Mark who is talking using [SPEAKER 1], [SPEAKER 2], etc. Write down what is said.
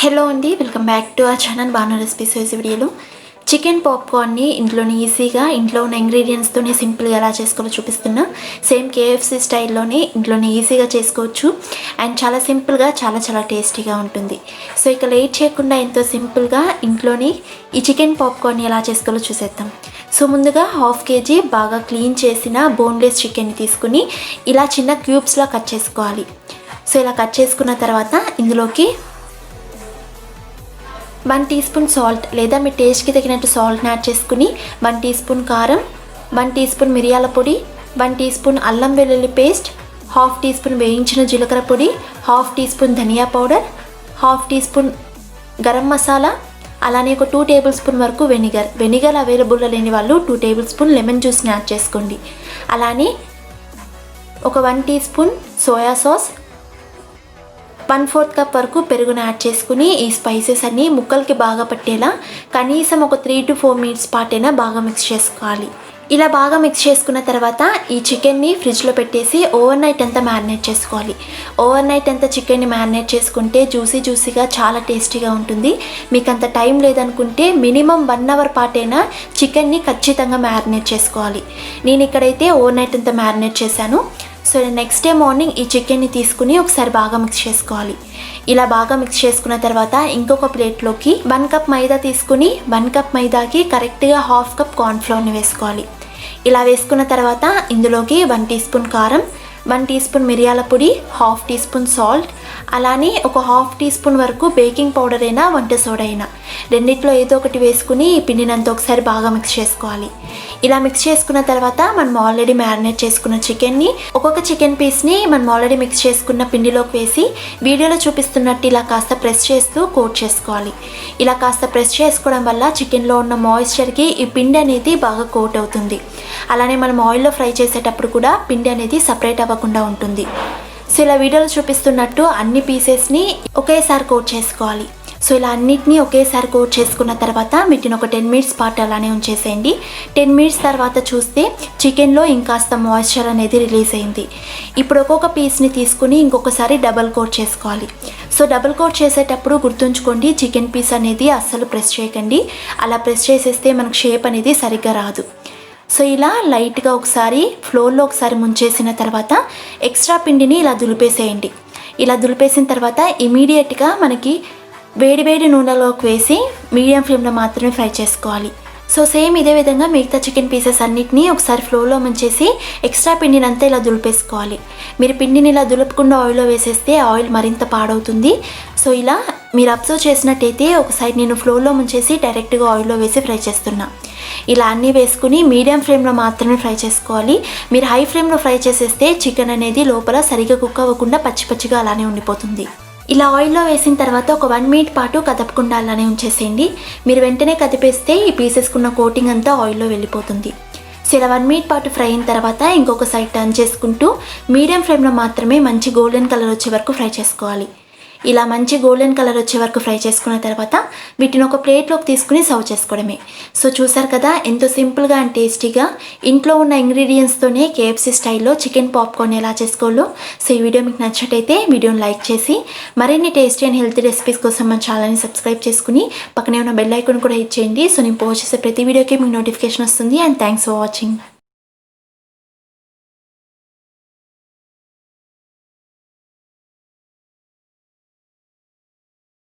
[SPEAKER 1] Hello అండి, welcome back to our channel Banu recipes. ఈ వీడియోలో చికెన్ పాప్కార్న్ని ఇంట్లోనే ఈజీగా ఇంట్లో ఉన్న ఇంగ్రీడియంట్స్తోనే సింపుల్గా ఎలా చేసుకోవాలో చూపిస్తున్నా. సేమ్ కేఎఫ్సి స్టైల్లోనే ఇంట్లోనే ఈజీగా చేసుకోవచ్చు అండ్ చాలా సింపుల్గా చాలా టేస్టీగా ఉంటుంది. సో ఇక లేట్ చేయకుండా ఎంతో సింపుల్గా ఇంట్లోనే ఈ చికెన్ పాప్కార్న్ని ఎలా చేసుకోవాలో చూసేద్దాం. సో ముందుగా 1/2 kg బాగా క్లీన్ చేసిన బోన్లెస్ చికెన్ని తీసుకుని ఇలా చిన్న క్యూబ్స్లా కట్ చేసుకోవాలి. సో ఇలా కట్ చేసుకున్న తర్వాత ఇందులోకి 1 టీ స్పూన్ సాల్ట్ లేదా మీ టేస్ట్కి తగినట్టు సాల్ట్ని యాడ్ చేసుకుని 1 టీ స్పూన్ కారం, 1 టీ స్పూన్ మిరియాల పొడి, 1 టీ స్పూన్ అల్లం వెల్లుల్లి పేస్ట్, 1/2 టీ స్పూన్ వేయించిన జీలకర్ర పొడి, 1/2 టీ స్పూన్ ధనియా powder, 1/2 teaspoon garam masala, అలానే ఒక 2 టేబుల్ స్పూన్ వరకు వెనిగర్ అవైలబుల్లో లేని వాళ్ళు 2 టేబుల్ స్పూన్ లెమన్ జ్యూస్ని యాడ్ చేసుకోండి. అలానే ఒక 1 teaspoon soya sauce, 1/4 cup వరకు పెరుగును యాడ్ చేసుకుని ఈ స్పైసెస్ అన్నీ ముక్కలకి బాగా పట్టేలా కనీసం ఒక 3 to 4 minutes పాటైనా బాగా మిక్స్ చేసుకోవాలి. ఇలా బాగా మిక్స్ చేసుకున్న తర్వాత ఈ చికెన్ని ఫ్రిడ్జ్లో పెట్టేసి ఓవర్ నైట్ అంతా మ్యారినేట్ చేసుకోవాలి. ఓవర్ నైట్ అంతా చికెన్ని మ్యారినేట్ చేసుకుంటే జ్యూసీగా చాలా టేస్టీగా ఉంటుంది. మీకు అంత టైం లేదనుకుంటే మినిమం 1 hour పాటైనా చికెన్ని ఖచ్చితంగా మ్యారినేట్ చేసుకోవాలి. నేను ఇక్కడైతే ఓవర్ నైట్ అంతా మ్యారినేట్ చేశాను. సో నెక్స్ట్ డే మార్నింగ్ ఈ చికెన్ని తీసుకుని ఒకసారి బాగా మిక్స్ చేసుకోవాలి. ఇలా బాగా మిక్స్ చేసుకున్న తర్వాత ఇంకొక ప్లేట్లోకి 1 కప్ మైదా తీసుకుని 1 కప్ మైదాకి కరెక్ట్గా 1/2 కప్ కార్న్ఫ్లోర్ని వేసుకోవాలి. ఇలా వేసుకున్న తర్వాత ఇందులోకి 1 టీ స్పూన్ కారం, 1 టీ స్పూన్ మిరియాల పొడి, 1/2 టీ స్పూన్ సాల్ట్, అలానే ఒక 1/2 టీ స్పూన్ వరకు బేకింగ్ పౌడర్ అయినా వంట సోడా అయినా రెండిట్లో ఏదో ఒకటి వేసుకుని ఈ పిండినంతా ఒకసారి బాగా మిక్స్ చేసుకోవాలి. ఇలా మిక్స్ చేసుకున్న తర్వాత మనం ఆల్రెడీ మ్యారినేట్ చేసుకున్న చికెన్ని ఒక్కొక్క చికెన్ పీస్ని మనం ఆల్రెడీ మిక్స్ చేసుకున్న పిండిలోకి వేసి వీడియోలో చూపిస్తున్నట్టు ఇలా కాస్త ప్రెస్ చేస్తూ కోట్ చేసుకోవాలి. ఇలా కాస్త ప్రెస్ చేసుకోవడం వల్ల చికెన్లో ఉన్న మాయిశ్చర్కి ఈ పిండి అనేది బాగా కోట్ అవుతుంది. అలానే మనం ఆయిల్లో ఫ్రై చేసేటప్పుడు కూడా పిండి అనేది సపరేట్ అవ్వకుండా ఉంటుంది. సో ఇలా వీడియోలో చూపిస్తున్నట్టు అన్ని పీసెస్ని ఒకేసారి కోట్ చేసుకోవాలి. సో ఇలా అన్నిటినీ ఒకేసారి కోట్ చేసుకున్న తర్వాత వీటిని ఒక 10 minutes పాటు అలానే ఉంచేసేయండి. 10 minutes తర్వాత చూస్తే చికెన్లో ఇంకాస్త మాయిశ్చర్ అనేది రిలీజ్ అయింది. ఇప్పుడు ఒక్కొక్క పీస్ని తీసుకుని ఇంకొకసారి డబల్ కోట్ చేసుకోవాలి. సో డబుల్ కోట్ చేసేటప్పుడు గుర్తుంచుకోండి, చికెన్ పీస్ అనేది అస్సలు ప్రెస్ చేయకండి. అలా ప్రెస్ చేసేస్తే మనకు షేప్ అనేది సరిగ్గా రాదు. సో ఇలా లైట్గా ఒకసారి ఫ్లోర్లో ఒకసారి ముంచేసిన తర్వాత ఎక్స్ట్రా పిండిని ఇలా దులిపేసేయండి. ఇలా దులిపేసిన తర్వాత ఇమీడియట్గా మనకి వేడి నూనెలోకి వేసి మీడియం ఫ్లేమ్లో మాత్రమే ఫ్రై చేసుకోవాలి. సో సేమ్ ఇదే విధంగా మిగతా చికెన్ పీసెస్ అన్నిటినీ ఒకసారి ఫ్లోర్లో ముంచేసి ఎక్స్ట్రా పిండిని అంతా ఇలా దులిపేసుకోవాలి. మీరు పిండిని ఇలా దులుపకుండా ఆయిల్లో వేసేస్తే ఆయిల్ మరింత పాడవుతుంది. సో ఇలా మీరు అబ్జర్వ్ చేసినట్టయితే ఒక సైడ్ నేను ఫ్లోర్లో ముంచేసి డైరెక్ట్గా ఆయిల్లో వేసి ఫ్రై చేస్తున్నా. ఇలా అన్నీ వేసుకుని మీడియం ఫ్లేమ్లో మాత్రమే ఫ్రై చేసుకోవాలి. మీరు హై ఫ్లేమ్లో ఫ్రై చేసేస్తే చికెన్ అనేది లోపల సరిగ్గా కుక్ అవ్వకుండా పచ్చిగా అలానే ఉండిపోతుంది. ఇలా ఆయిల్లో వేసిన తర్వాత ఒక 1 minute పాటు కదపకుండా అలానే ఉంచేసేయండి. మీరు వెంటనే కదిపేస్తే ఈ పీసెస్కున్న కోటింగ్ అంతా ఆయిల్లో వెళ్ళిపోతుంది. సో ఇలా 1 minute పాటు ఫ్రై అయిన తర్వాత ఇంకొక సైడ్ టర్న్ చేసుకుంటూ మీడియం ఫ్లేమ్లో మాత్రమే మంచి గోల్డెన్ కలర్ వచ్చే వరకు ఫ్రై చేసుకోవాలి. ఇలా మంచి గోల్డెన్ కలర్ వచ్చే వరకు ఫ్రై చేసుకున్న తర్వాత వీటిని ఒక ప్లేట్లోకి తీసుకుని సర్వ్ చేసుకోవడమే. సో చూసారు కదా ఎంతో సింపుల్గా అండ్ టేస్టీగా ఇంట్లో ఉన్న ఇంగ్రీడియంట్స్తోనే కేఎఫ్సి స్టైల్లో చికెన్ పాప్కార్న్ ఎలా చేసుకోవాలో. సో ఈ వీడియో మీకు నచ్చినట్టయితే వీడియోని లైక్ చేసి మరిన్ని టేస్టీ అండ్ హెల్తీ రెసిపీస్ కోసం మన ఛానల్ని సబ్స్క్రైబ్ చేసుకుని పక్కనే ఉన్న బెల్ ఐకాన్ కూడా హిట్ చేయండి. సో నేను పోస్ట్ చేసే ప్రతి వీడియోకి మీకు నోటిఫికేషన్ వస్తుంది. And thanks for watching.